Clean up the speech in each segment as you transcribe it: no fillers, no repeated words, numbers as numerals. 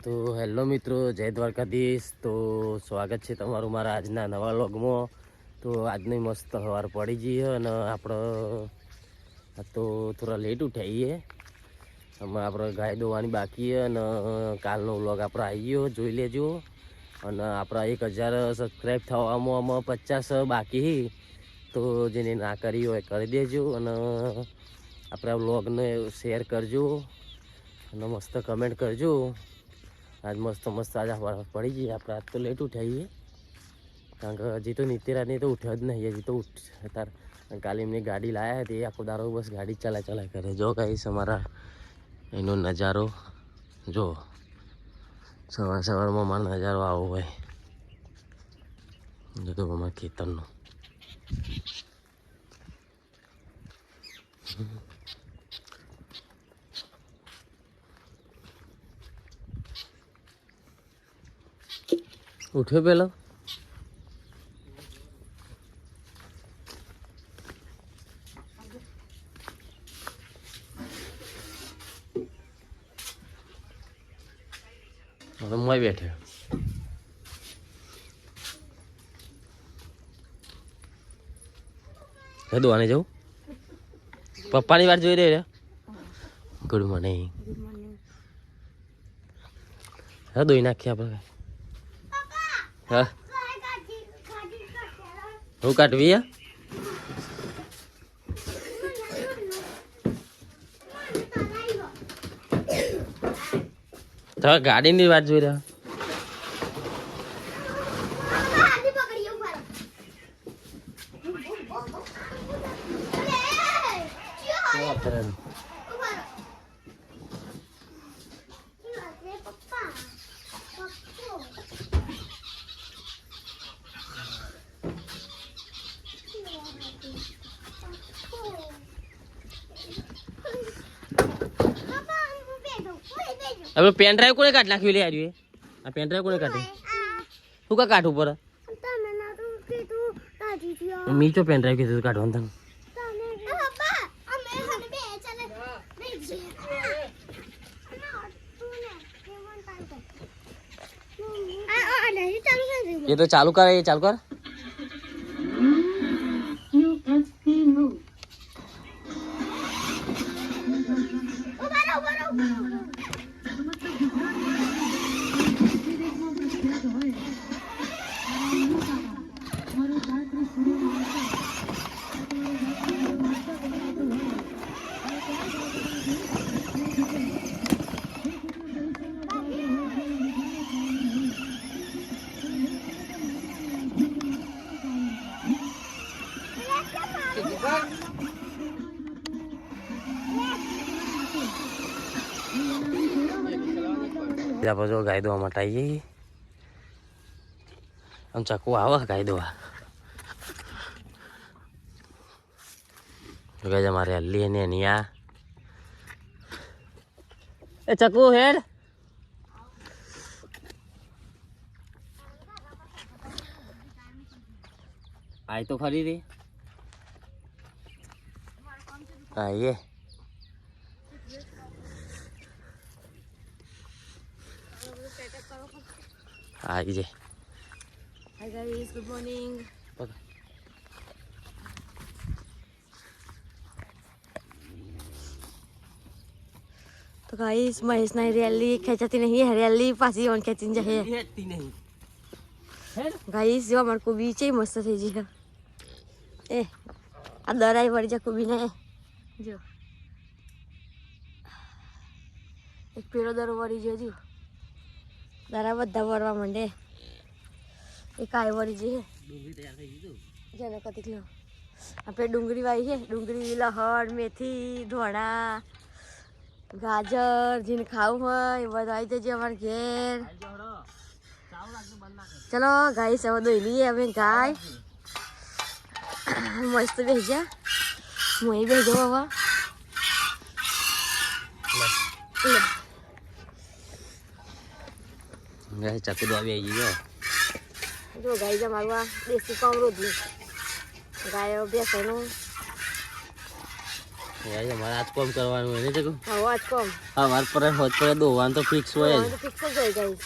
તો હેલો મિત્રો, જય દ્વારકાધીશ. તો સ્વાગત છે તમારું મારા આજના નવા વ્લોગમાં. તો આજની મસ્ત સવાર પડી જઈએ અને આપણે તો થોડા લેટ ઉઠાઈએ. હમણાં આપણે ગાય દોવાની બાકી છે અને કાલનો વ્લોગ આપણે આવી ગયો, જોઈ લેજો. અને આપણા 1000 સબસ્ક્રાઈબ થવામાં 50 બાકી, તો જેને ના કરી હોય કરી દેજો. અને આપણા વ્લોગને શેર કરજો અને મસ્ત કમેન્ટ કરજો. આજ મસ્ત આજ પડી જઈએ આપણે. આજ તો લેટ ઉઠાઈએ કારણ કે હજી તો નિત્યરાજની તો ઉઠ્યો જ નહીં. હજી તો તાર કાલે એમની ગાડી લાવ્યા હતી, આખો દારો બસ ગાડી ચલાય કરે. જો ગાઈસ અમારા એનો નજારો જો, સવારમાં મારો નજારો આવો હોય. જો તો અમારા ખેતરનો ઉઠ્યો પેલો મોય બેઠો. દોવાને જવું, પપ્પાની વાત જોઈ રહ્યો. Good morning. હા દોઈ નાખીએ આપણે. હા હું કાઢવી તો ગાડીની વાત જોઈ રહ્યા. હવે પેન ડ્રાઈવ કોને કાઢ નાખ્યું? લે આવ્યું આ પેન ડ્રાઈવ કોને કાઢી? શું કા કાઢ ઉપર? મી ચો પેન ડ્રાઈવ કીધું કાઢવાનું તને? એ તો ચાલુ કર, એ ચાલુ કર. આપણે જો ગાય દોવા માટે આવીએ. આમ ચકુ આવે ગાય દોવા. ગાય અમારે હલ્લી ને એની આ એ ચકુ હેડ આય તો ખરી રે. આઈએ આવી જાય. Hi guys, good morning. तो गाइस महेश ना हरियाली खेचाती नहीं, हरियाली पासी और खेचीन जाए गाइस. जो हमारे को बीच ही मस्त थी जी का ए आ दराई पड़ी जा को भी ना जो एक पेड़ो दरो पड़ी जो जो दरा बद्दा भरवा मंडे एक आय वरी जे ડુંગળી તૈયાર થઈ ગઈ. જેને કતિક લો આપણે ડુંગળી વાવી છે. ડુંગળી, લહણ, મેથી, ધોળા, ગાજર જેને ખાવું હોય એ બધું આવી જજો અમારે ઘેર. ચલો ગાય સવા દોઈ લઈએ અમે. ગાય મસ્ત બેસી જા, હું અહીં બેસી જાઉં હવે. ચકુ દોવા આવી ગયો. જો ગાય જા મારવા દેશી કામ રોજ ગાય બેસવાનું યાર મારે આજ કોમ કરવાનું હોય ને જગો હા આજ કોમ હા વાર પર હોત પર દોવાનું તો ફિક્સ હોય જ ફિક્સ જ હોય ગઈ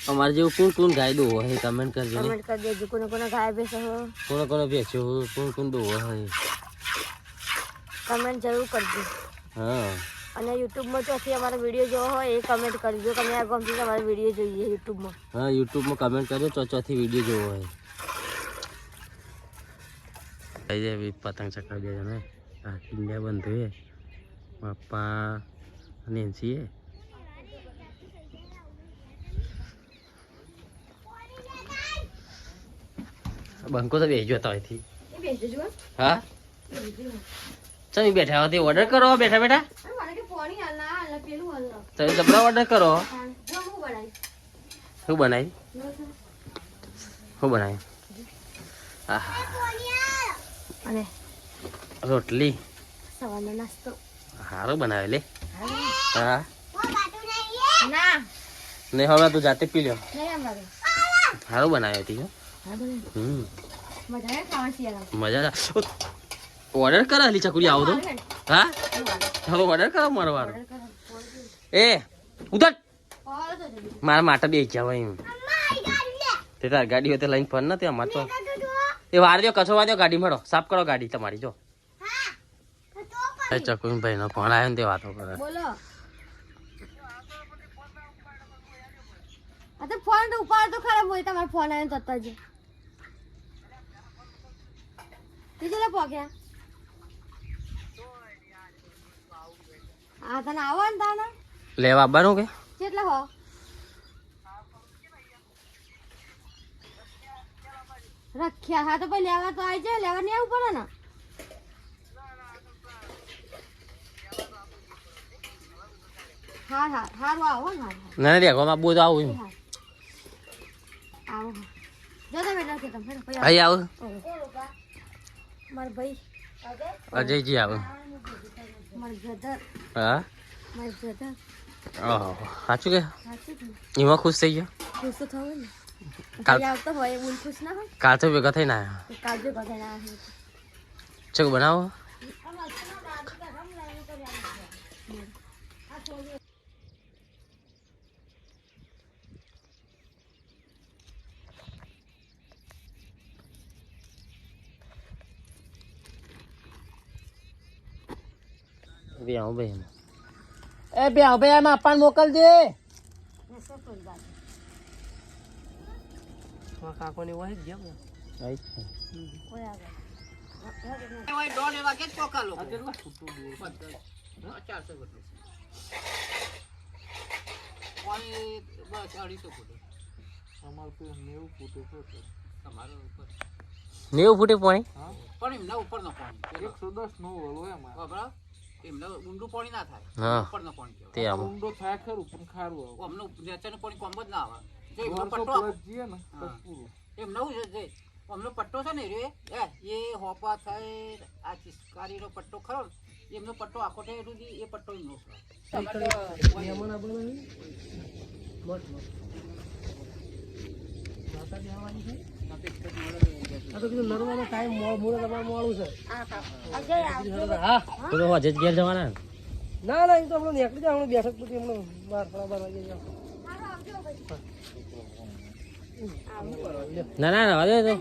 અમારે જેવું કોણ કોણ ગાય દો હોય કમેન્ટ કરજો ને કમેન્ટ કરી દેજો કોને કોને ગાય બેસે હો કોણ કોણ બેચ્યો કોણ કોણ દો હોય કમેન્ટ જરૂર કરજો હા અને યુટ્યુબમાં ચોથી અમારો વિડીયો જોવો હોય એ કમેન્ટ કરજો કે અમે આ ગમતી તમારો વિડીયો જોઈએ યુટ્યુબમાં હા યુટ્યુબમાં કમેન્ટ કરજો ચોથી વિડીયો જોવો હોય કઈ જાય પતંગ ચકાવી દેજો ને હા ઇન્ડિયા બંધ હોય પપ્પા નેન્સી બંકો તો બેસજો તો અહીંથી હા ચાલ બેઠા હતી ઓર્ડર કરો બેઠા બેઠા તમે જબરા ઓર્ડર કરો શું બનાવી શું બનાવી અને રોટલી સવારનો નાસ્તો સારું બનાવે લે હા ના ને હવે તું જાતે પી લ્યો નહીં અમારે સારું બનાવી હતી મજા આવે ખાવા શિયાળા મજા ઓર્ડર કરો હલી ચકુરી આવો તો હા હવે ઓર્ડર કરો મારો વારો એ ઉધર મારા માટે બે ગયા એમ તે તાર ગાડી હોય તો લઈને ફર નથી અમારે તો એ વાર દો કચો વાર દો ગાડી મળો સાફ કરો ગાડી તમારી જો ચકુન ભાઈ નો ફોન આવ્યો ને તે વાતો કરે બોલો આ તો ફોન તો ઉપાડ તો ખરાબ હોય તમારો ફોન આવ્યો તત જ કેટલા પોક્યા હા તને આવો ને તાને લેવા આવવાનું કે કેટલા હો રખ્યા હા તો પછી લેવા તો આવી જાય લેવા નહીં આવવું પડે ને હા હા સારું આવો ને ના દેખો માં બોધ આવું આવો જો તમે બેઠા છે તમે અહીં આવું મારા ભાઈ અજયજી આવું મારા બ્રધર હા મારા બ્રધર ઓહો સાચું કે સાચું જ ને એમાં ખુશ થઈ ગયો ખુશ તો થવું ને કાલ- ભાઈ આવતો હોય એવું ખુશ ના હોય કાલ તો ભેગા થઈને આવ્યા કાળજો બધા ના હોય ચક બનાવો બે આવું ભાઈ એ બે આવું ભાઈ આમાં અપાન મોકલજે કાકોની હોય જ જેમ કોઈ આગળ નેવું ફૂટે પાણી પણ એમના ઉપર નો પાણી 110 નો ઓલો એમાં બરાબર એમના ઊંડું પાણી ના થાય હા ઉપર નો પાણી તે આમ ઊંડો થાય ખરું પણ ખારું આવે અમને નેચરનું પાણી કોમ જ ના આવે જો એમનો પટ્ટો જીએ ને બસ પૂરું એમ નવું છે જે અમનો પટ્ટો છે ને રે એ હોપા થાય આ ચિસ્કારીનો પટ્ટો ખરો એમનો પટ્ટો આખો થાય એટલું એ પટ્ટો એમનો હજે જ ઘેર જવાના ના ના એ તો આપણે નીકળી જાય હમણાં બેઠક પછી હમણાં 12 વાગે જાવ ના ના રવા દે તો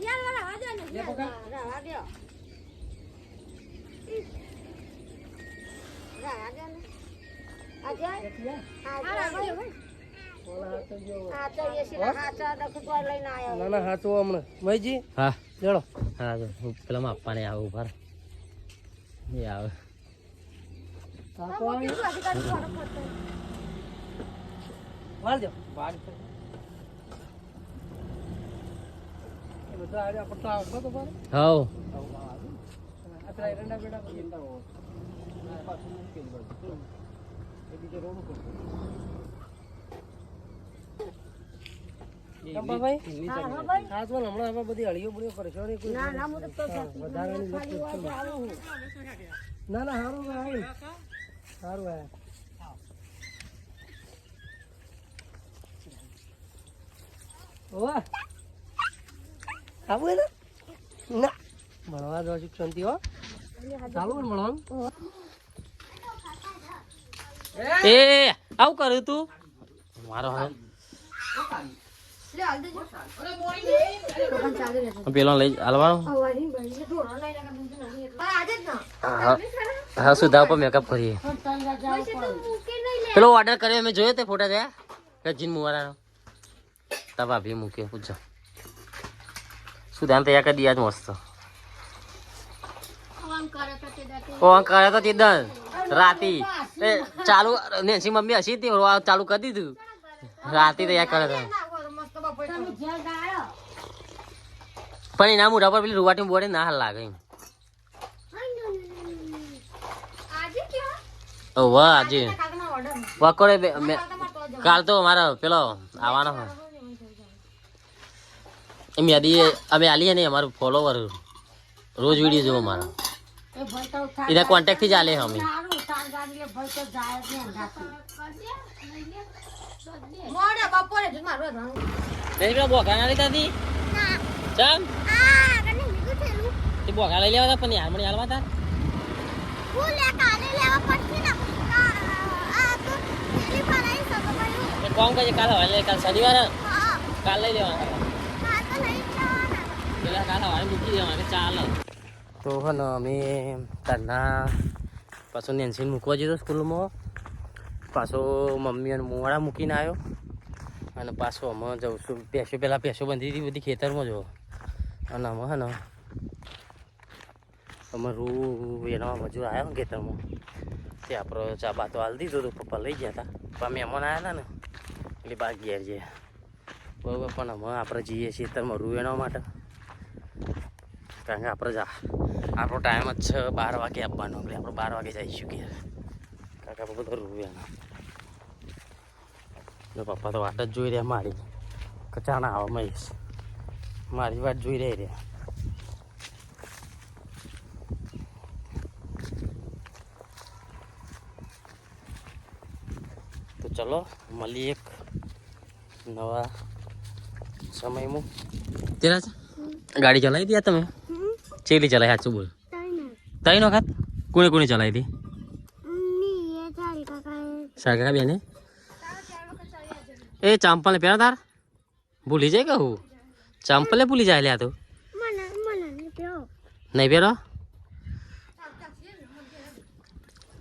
ના ના હાચો હમણાં ભાઈજી હા લેડો હા જો હું પેલા આપવાને આવું ઉપર એ આવે વાળ દો એ બધા આજે પટ્ટો આવતો તો પર હવ અત્યારે એરંડા બેડા કંપાભાઈ હા તો હમણાં હવે બધી હળીઓ બળીઓ પરેશાની કોઈ વધારાની ના ના સારું આવ્યું સારું આવ્યા ઓવા આવું ને ના ભણવા દો શાંતિ હો ચાલુ ને ભણવાનું એ આવું કર્યું તું મારો હવે પેલો લઈ હાલવાનો હા સુધા ઉપર મેકઅપ કરીએ પેલો ઓર્ડર કર્યો મેં જોયો તે ફોટા જોયા કે જીન મુવારાનો તા ભાભી મૂક્યો પૂછો સુધાન તૈયાર કરી દીધા જ મસ્ત ઓન કરે તો તે દન રાતી એ ચાલુ નેન્સી મમ્મી હસી હતી ચાલુ કરી દીધું રાતી તૈયાર કરે તો પણ એના મોઢા પર પેલી રૂવાટી બોડે ના હાલ લાગે એમ વાહ આજે વકોડે કાલ તો મારો પેલો આવવાનો હોય એમ યાદી અમે આલીએ ને અમારું ફોલોવર રોજ વિડીયો જોવો મારો એના કોન્ટેક્ટ થી જ આલે અમે બોખા ના લીધા હતી ચમ તે બોખા લઈ લેવા હતા પણ યાર મને હાલવા હતા કોમ કે કાલ હવે કાલ શનિવાર કાલ લઈ લેવાના પેલા કાલ હવે મૂકી દેવાના ચાલે તો હે ને અમે તારના પાછો નેન્સીને મૂકવા જતો સ્કૂલમાં પાછો મમ્મી અને મોડા મૂકીને આવ્યો અને પાછો અમે જઉં છું પહેલાં ભેંસો બંધી હતી બધી ખેતરમાં જો અને અમે હે ને અમે રૂ એના મજૂર આવ્યો ને ખેતરમાં તે આપણે ચા બા તો હાલ દીધો તો પપ્પા લઈ ગયા હતા પણ મહેમાન આવ્યા હતા ને એટલે બા ઘેર જઈએ બરાબર પણ અમે આપણે જઈએ ખેતરમાં રૂ એના માટે કારણ કે આપણે આપણો ટાઈમ જ છે 12 વાગે આપવાનો એટલે આપણે 12 વાગે જઈશું ઘેર કારણ કે આપણે બધું રૂ એના પપ્પા તો વાટ જ જોઈ રહ્યા મારી કચાણા આવા મહેશ મારી વાટ જોઈ રહ્યા તો ચલો મળીએ એક નવા સમયમાં તેરા ગાડી ચલાવી હતી તમે ચેલી ચલાવી સાચું બોલ તઈ વખત કોને કોને ચલાવી હતી સાગા બેને એ ચંપલ ને પહેરો તાર ભૂલી જાય કહું ચંપલે ભૂલી જાય લ્યા તું નહીં પહેરો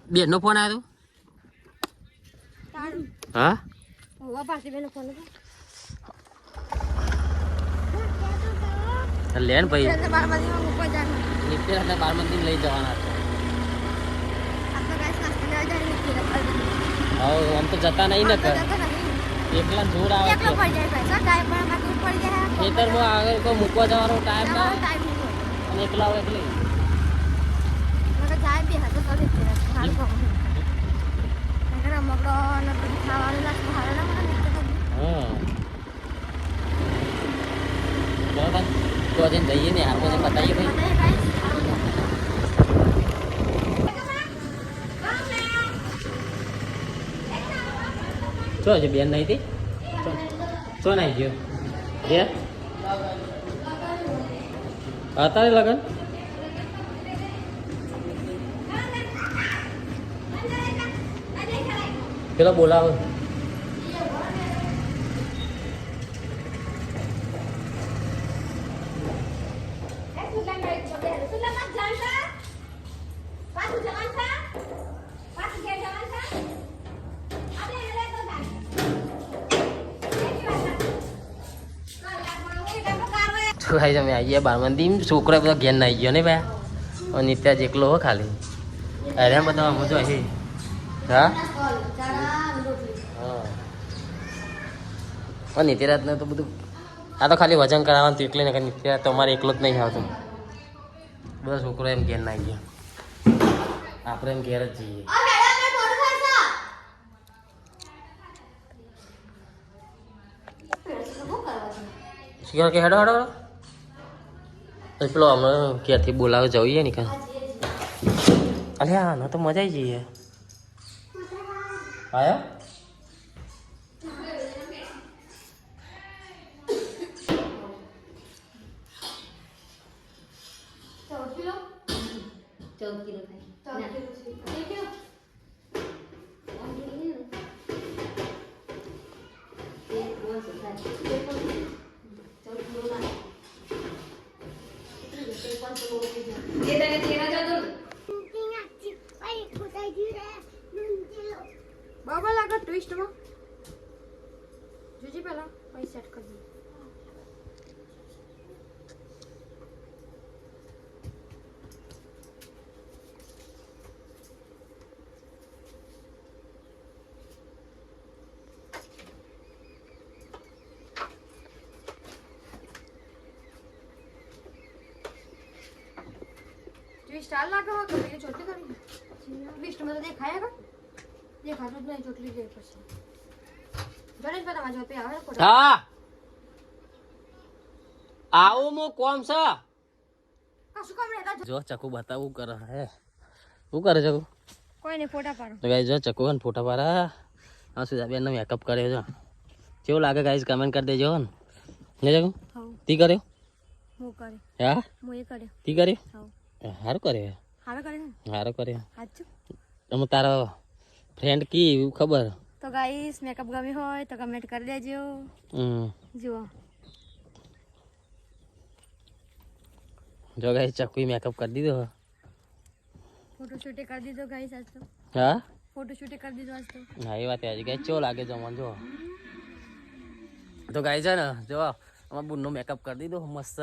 બેનનો ફોન આવ્યો હા લેન ભાઈ બાર મંદિર લઈ જવાના આમ તો જતા નહીં ને એકલા જોર આવે ખેતરમાં આગળ કોઈ મૂકવા જવાનો ટાઈમ ના અને એકલા આવે એટલે તો જઈએ ને હાલ પછી બતાવીએ ભાઈ ચો છે બેન નહીં હતી ચો નહીં ગયો બેન અત્યારે લગન પેલા બોલાવો ભાઈ તમે આવીએ બારમંદી છોકરો બધા ઘેર ના આવી ગયો ને ભાઈ અને ત્યાં જ એકલો હો ખાલી અરે બધા મજો આવી હા હા નિત્યરાજ ને તો બધું આ તો ખાલી વજન કરાવવાનું તો એટલે ને નિત્યરાજ તો અમારે એકલો જ નહીં આવતું બધા છોકરો એમ ઘેર ના આવી ગયા આપણે એમ ઘેર જ જઈએ શિકાર કે હેડો હેડો પેલો હમણાં ક્યાંથી બોલાવે જઈએ ને કાં અરે હા ના તો મજા આવી જઈએ આયો બરાબર લાગે ટ્વિસ્ટમાં જોજી પહેલા પછી સેટ કરી દઈએ ट्विस्ट आ लगा हो तो मैंने चोटली करी ट्विस्ट में तो देखाया का દેખાતું જ નહીં ચોટલી જાય પછી જણેશ ભાઈ તમારા જોપે આવે ને હા આવું મો કોમ છે કશું કામ રહેતા જો ચકુ બતાવું કરે હે શું કરે ચકુ કોઈ નહીં ફોટા પાડો તો ગાઈસ જો ચકુ ને ફોટા પાડા હા સુજાબેન નો મેકઅપ કર્યો જો કેવું લાગે ગાઈસ કમેન્ટ કરી દેજો ને ચકુ હા તી કર્યો હું કરે હા હું એ કર્યો તી કર્યો હા હારું કર્યો હારો કરે ને હારું કર્યો સાચું તમે તારા ફ્રેન્ડ કી એવું ખબર તો ગાઈસ મેકઅપ ગમી હોય તો કમેન્ટ કરી દેજો જુઓ જો ગાઈસ ચકુ મેકઅપ કરી દીધો ફોટોશૂટ કરી દીધો ગાઈસ આજ તો હા ફોટોશૂટ કરી દીધો આજ તો હા એ વાત હજી ગાઈસ કેવો લાગે જમવાનું જો તો ગાઈસ છે ને જો અમારા બુનનો મેકઅપ કરી દીધો મસ્ત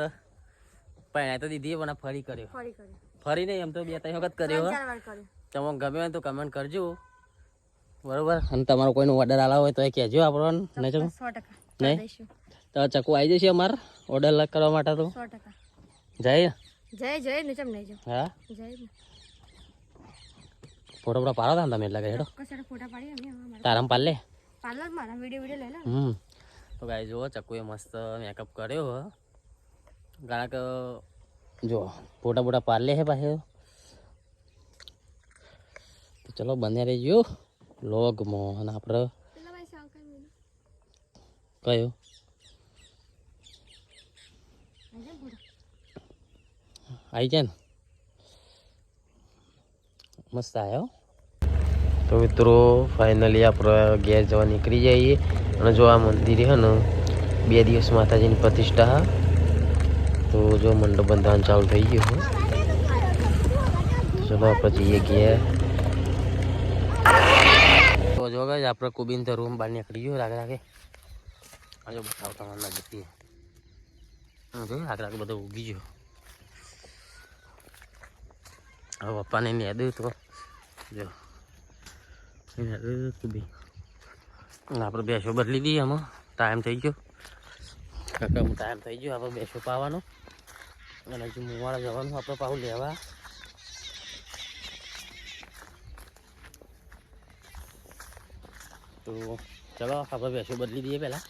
પહેણાઈ તો દીધી પણ ફરી કર્યો ફરી કર્યો ફરી નહીં એમ તો 2-3 વખત કર્યો 4 વાર કર્યો તમને ગમે હોય તો કમેન્ટ કરજો બરોબર અને તમારો કોઈનો ઓર્ડર આલા હોય તો એ કહેજો આપણને નહીં ચકુ 100% નહીં? દઈશું તો ચકુ આવી જશે અમારે ઓર્ડર કરવા માટે તો 100% જાય જય જય ને ચમ નહીં જો હા જય ને ફોટો ફોટો પાડો હતા તમે એટલે કે હેડો કસાડે ફોટા પાડી અમે અમારા તારામ પાડ લે પાર્લર મારા વિડિયો લઈ લે તો ગાઈ જુઓ ચકુએ મસ્ત મેકઅપ કર્યો હો કારણ કે જો ફોટા ફોટા પાડ લે હે પાસે તો ચલો બને રહેજો લોગમાં અને આપણે પેલા ભાઈ સાવ કઈ મેલો કયો આવી જાય ને મસ્ત આવ્યો તો મિત્રો ફાઇનલી આપણે ઘેર જવા નીકળી જઈએ અને જો આ મંદિર છે ને 2 દિવસ માતાજીની પ્રતિષ્ઠા હા તો જો મંડપ બંધારણ ચાલુ થઈ ગયું ચલો આપણે જઈએ ઘેર તો જો ગાઈસ આપણે કુબીન તો રૂમ બહાર નીકળી ગયો રાગે રાગે જો બતાવો તમારે નજીકથી જો રાગે રાગે બધું ઉગી ગયો હવે પપ્પાને નહીં યાદ તો જો કુબી આપણે બેસો બદલી દઈએ આમાં ટાઈમ થઈ ગયો કાકા ટાઈમ થઈ ગયો આપણે બેસો પાવાનો અને હજુ મુવાડા જવાનું આપણે પાછું લેવા તો ચલો આપણે બેસો બદલી દઈએ પહેલાં